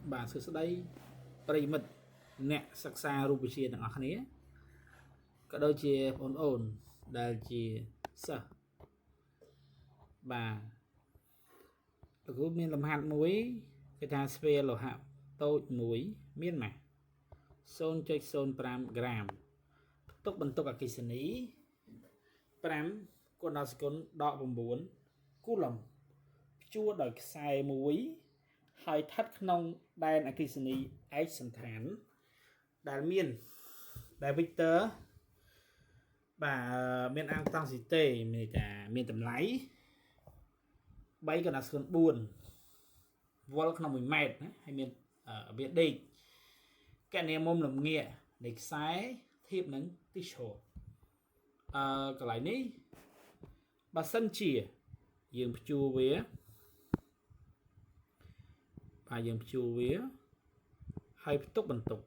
បាទសួស្តីប្រិមិត្តអ្នកសិក្សារូបវិទ្យាទាំងអស់គ្នាក៏ដូចជាបងប្អូនដែលជាសិស្សបាទលោកគ្រូមានលំហាត់មួយគេថាស្វេលោហៈតូចមួយមានម៉ាស់ 0.05 ក្រាមផ្ទុកបន្ទុកអគ្គិសនី5គុណដល់សេគុណដក9គូឡុំព្យួរដោយខ្សែមួយហើយស្ថិតក្នុងដែនអគ្គិសនីឯកសណ្ឋានដែលមានដែល Victor បាទមានអង្គតង់ស៊ីតេមានថាមានតម្លៃ3កណ្ដាលស្គន4វ៉ុលក្នុង1ម៉ែត្រណាហើយមានវាដេកកណែមុំលំងាកនៃខ្សែធៀបនឹងទីឈរកន្លែងនេះបើសិនជាយើងព្យួរវាបាទយើងព្យួរវាហើយផ្ទុកបន្ទុក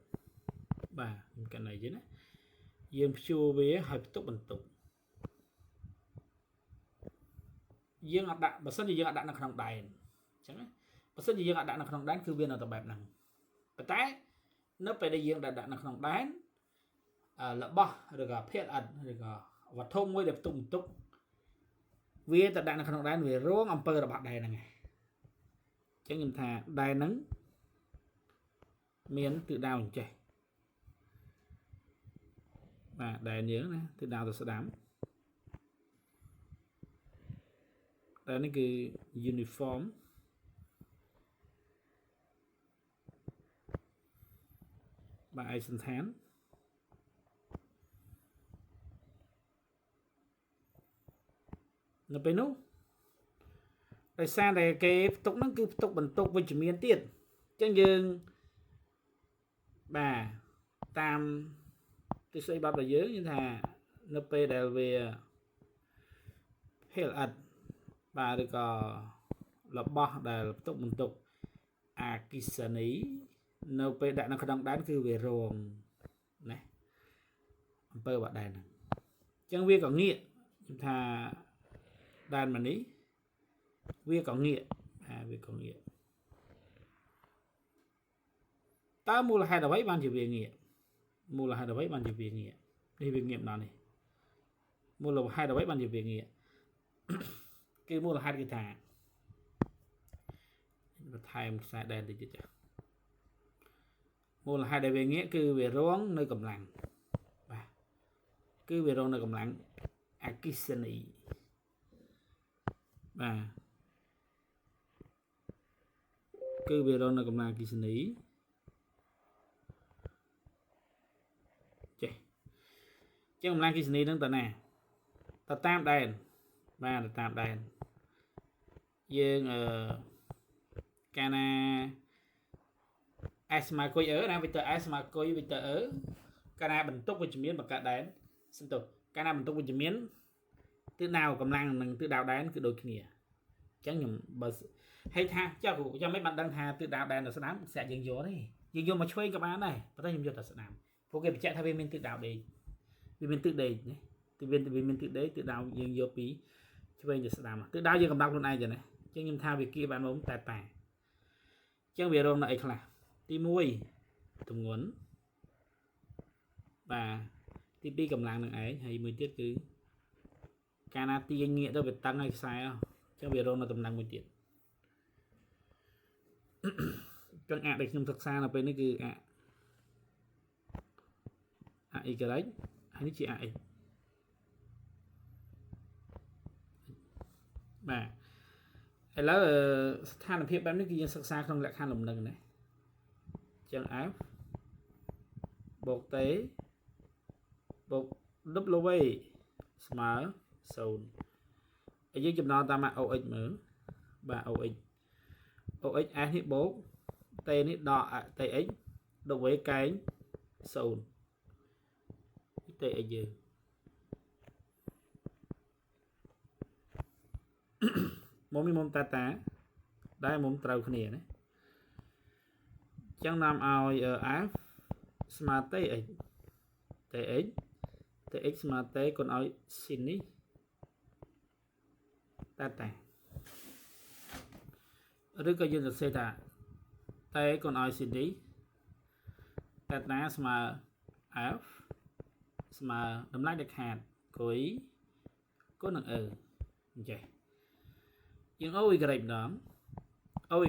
បាទខ្ញុំកណ្ដាលយីណាយើងព្យួរវាហើយផ្ទុកបន្ទុកយើងអត់ដាក់បើសិនជាយើងអត់ដាក់នៅក្នុងដែនអញ្ចឹងណាបើសិនជាយើងអត់ដាក់នៅក្នុងដែនគឺវានៅតែបែបហ្នឹងប៉ុន្តែនៅពេលដែលយើងដាក់នៅក្នុងដែនរបស់ឬក៏ភាគល្អិតឬក៏វត្ថុមួយដែលផ្ទុកបន្ទុកវាទៅដាក់នៅក្នុងដែនវារងអំពើរបស់ដែនហ្នឹងឯងអញ្ចឹងខ្ញុំថាដែនហ្នឹងមានទិសដៅអញ្ចេះបាទដែនយើងណាទិសដៅទៅស្ដាំដែននេះគឺ uniform បាទឯកសណ្ឋាននៅពេលនោះដោយសារតែគេផ្ទុកហ្នឹងគឺផ្ទុកបន្ទុកវិជ្ជមានទៀតអញ្ចឹងយើងបាទតាមទិស័យប័ព្វរបស់យើងថានៅពេលដែលវាភាគល្អិតបាទឬក៏របស់ដែលផ្ទុកបន្ទុកអគ្គិសនីនៅពេលដាក់នៅក្នុងដែនគឺវារងណាអំពើបាក់ដែនហ្នឹងអញ្ចឹងវាក៏ងាកខ្ញុំថាដែនមកនេះវាក៏ងាកវាក៏ងាកតើមូលហេតុអ្វីបានជាវាងាកមូលហេតុអ្វីបានជាវាងាកនេះវាងាកដល់នេះមូលហេតុអ្វីបានជាវាងាកគឺមូលហេតុគឺថាបន្ថែមខ្សែដែនតិចទៀតមូលហេតុដែលវាងាកគឺវារងនៅកម្លាំងបាទគឺវារងនៅកម្លាំងអគ្គិសនីបាទគឺវារងនៅកម្លាំងអគ្គិសនីចេះជាងកម្លាំងអគ្គិសនីនឹងតើណាទៅតាមដែនបាទទៅតាមដែនយើងកាលណា S ស្មើគុយណា vector S ស្មើគុយ vector កាលណាបន្ទុកវិជ្ជមានបង្កើតដែនសន្ទុះកាលណាបន្ទុកវិជ្ជមានទិសដៅកម្លាំងនិងទិសដៅដែនគឺដូចគ្នាអញ្ចឹងខ្ញុំបើហេតុថាចុះគ្រូចាំមិនបានដឹងថាទិសដៅដែននៅស្ដាំស្រាក់យើងយកទេយើងយកមកឆ្វេងក៏បានដែរប៉ុន្តែខ្ញុំយកតែស្ដាំពួកគេបញ្ជាក់ថាវាមានទិសដៅដេកវាមានទិសដេកណាវាមានទិសដេកទិសដៅយើងយកពីឆ្វេងទៅស្ដាំទិសដៅយើងកំដៅខ្លួនឯងចឹងណាអញ្ចឹងខ្ញុំថាវាគៀបានមកតែអញ្ចឹងវារងនៅអីខ្លះទី1ទម្ងន់បាទទី2កម្លាំងនឹងឯងហើយមួយទៀតគឺកាលណាទាញងាកទៅវាតឹងឲ្យខ្សែអញ្ចឹងវារងនៅតំណែងមួយទៀតចឹងអាដែលខ្ញុំសិក្សានៅពេលនេះគឺអា y ហើយនេះជា ax បាទឥឡូវស្ថានភាពបែបនេះគឺយើងសិក្សាក្នុងលក្ខខណ្ឌលំនឹងណាចឹង f បូក t បូក w ស្មើ0ហើយយើងចំណងតាម ox មើលបាទ ox s នេះបូក t នេះដក tx w កែង0 tx យើងមុំនេះមុំតាដែលមុំត្រូវគ្នាណាចឹងនាំឲ្យ f ស្មើ tx ស្មើ t គុណឲ្យ sin នេះតាឬក៏យើងសរសេរថា t T còn ai CD theta smart F smart đâm lại được hạt cuối có nặng vậy nhưng OY đó OY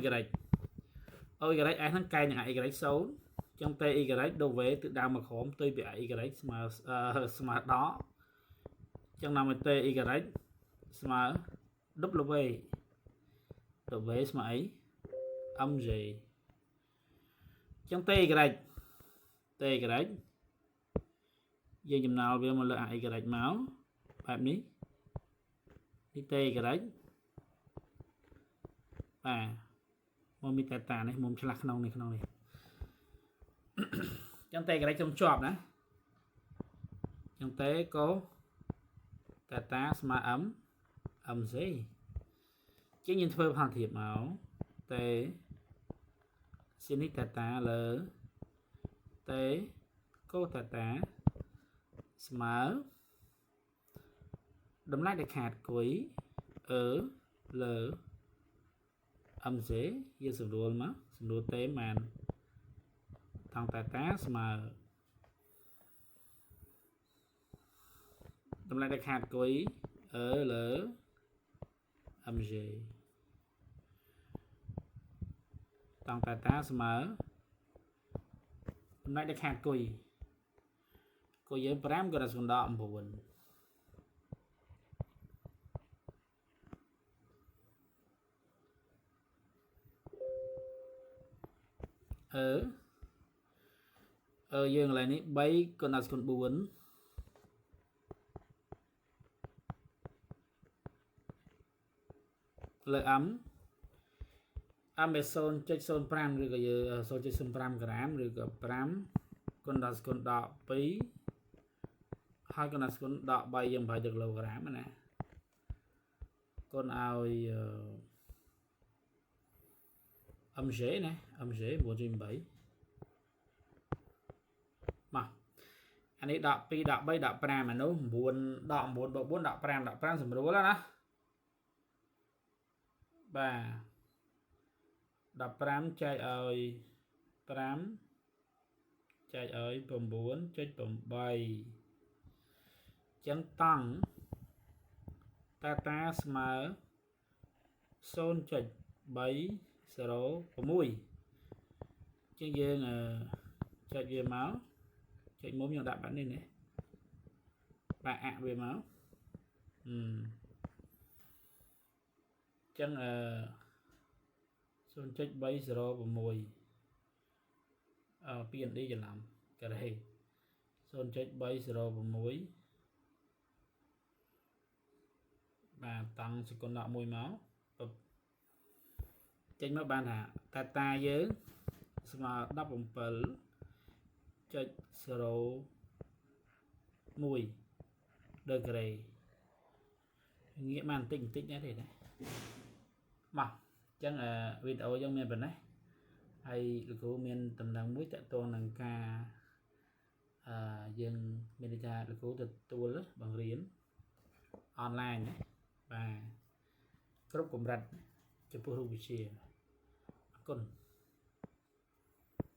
ai thằng cài những Y số trong T Y đồ về tự đào mà khóm tôi bị Y smart đó trong nào mình T Y smart W W smart ấy âm gì trong T Y giờ chùm nào về mà lại Y máuแบบนี้ที่ T Y มันมีแต่ตาในมุมฉลากขนมนี่จังเตะก็ได้จมจอบนะจังเตะก็แต่ตาสมาสิchứ nhìn thơ hoàn thiệp máu tế xin hít tà tá lỡ tế cô tà tá smart đấm lại được hạt cuối ở lỡ âm dễ như sử dụng mà sử dụng tế màn thằng tà tá smart đấm lại được hạt cuối ở lỡ âm dễ thằng tà tá smart đấm lại được hạt cuối cô với pram gọi là xuống đọ buồn dương lại ní bay con là con buồn lợi ấm Amazon chơi son pram rồi cái son chơi son pram gram rồi cái pram con là con đọ pí hai con là con đọ bay dòng phải được lâu gram nè con ao âm dễ nè âm dễ 4/7 mà anh ấy đọc pi đọc bay đọc pram mà nó buồn đọc 4 độ 4 đọc pram sầm rúa đó bà đọc pram chạy ơi pram chạy ơi bầm 4 chơi bầm 7 chân tăng tata smart son chạy 7 0 6 chứ dương chạy về máu chạy mốm nhiều đạp bản này nè bà ạ về máu chân son chạy 7 0 6 piền đi cho làm cái này son chạy 7 0 6 bà tăng sẽ còn nọ mùi máu trên mấy bạn hả ta với mà đắp bóng bẩn cho sờ mùi đời cái nghĩa màn tinh tích nhé thế này mà chẳng là video trong miền bên này hay được cố miền tầm năng mũi tại toàn năng ca dân miền cha được cố từ tua bằng riêng online và group cùng rạch cho phụ huynh chia con